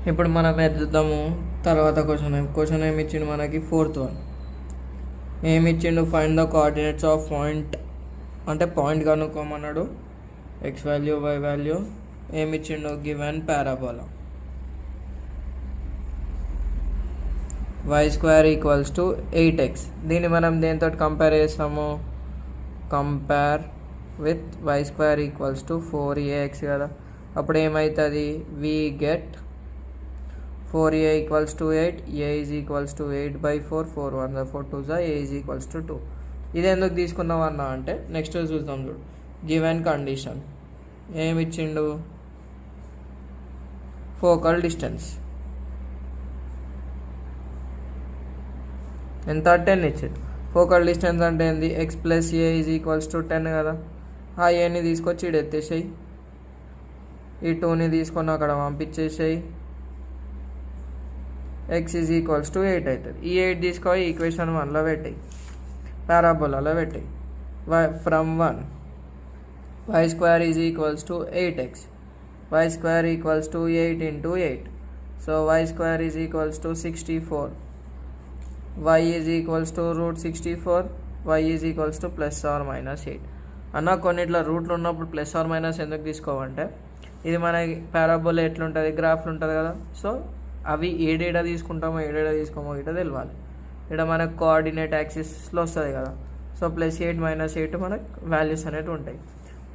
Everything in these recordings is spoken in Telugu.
ఇప్పుడు మనం ఎద్దాము తర్వాత క్వశ్చన్ ఏమి ఇచ్చిండు మనకి ఫోర్త్ వన్. ఏమి ఇచ్చిండు, find the coordinates of point, అంటే పాయింట్ కనుక్కోమన్నాడు. ఎక్స్ వాల్యూ వై వాల్యూ ఏమి ఇచ్చిండు, గివెన్ పారాబోలా y² = 8x. దీన్ని మనం దేంతో కంపేర్ చేస్తాము, కంపేర్ విత్ y² = 4ax కదా. అప్పుడు ఏమవుతుంది, we get 4a = 8, a = 8/4, 4 1 4 2 a = 2. ఇది ఎందుకు తీసుకున్నాం అన్న అంటే నెక్స్ట్ చూద్దాం. చూడు, గివెన్ కండిషన్ ఏమి ఇచ్చిండు, ఫోకల్ డిస్టెన్స్ ఎంత, 10 ఇచ్చిండు. ఫోకల్ డిస్టెన్స్ అంటే ఏంది, x + a = 10 కదా. ఆ ఏని తీసుకొచ్చి ఇక్కడ ఎత్తేసేయి, ఈ 2ని తీసుకొని అక్కడ పంపించేసేయి, x = 8 అవుతుంది. ఈ 8 తీసుకొని ఈక్వేషన్ 1లో పెట్టాయి, పారాబోలాలో పెట్టాయి. From 1 y² = 8x, y² = 8 × 8, so y² = 64, y = √64, y = +or -8. అన్న కొన్నిట్లో రూట్లు ఉన్నప్పుడు +or- ఎందుకు తీసుకోవంటే, ఇది మన పారాబోలా ఎట్లుంటుంది, గ్రాఫ్లు ఉంటుంది కదా. సో అవి ఏడేడ తీసుకుంటామో ఏడేడ తీసుకోమో ఇట తెలియాలి. ఇక్కడ మనకు కోఆర్డినేట్ యాక్సిస్లో వస్తుంది కదా. సో +8 -8 మనకు వాల్యూస్ అనేవి ఉంటాయి.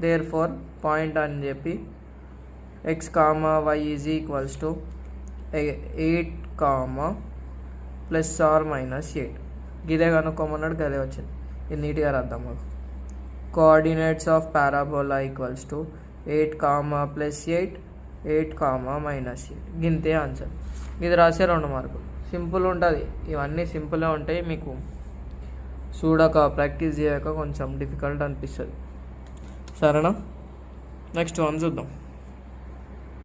దేర్ ఫోర్ పాయింట్ అని చెప్పి x, y = 8, +or-8 గిదే కనుక్కోమన్నాడు, గదే వచ్చింది. ఇది నీట్గా రాద్దాం. మాకు కోఆర్డినేట్స్ ఆఫ్ పారాబోలా = 8, +8, 8, -8 గింతే ఆన్సర్. ఇది రాసే 2 మార్కులు. సింపుల్ ఉంటుంది, ఇవన్నీ సింపుల్గా ఉంటాయి. మీకు చూడక ప్రాక్టీస్ చేయక కొంచెం డిఫికల్ట్ అనిపిస్తుంది. సరేనా, నెక్స్ట్ వన్ చూద్దాం.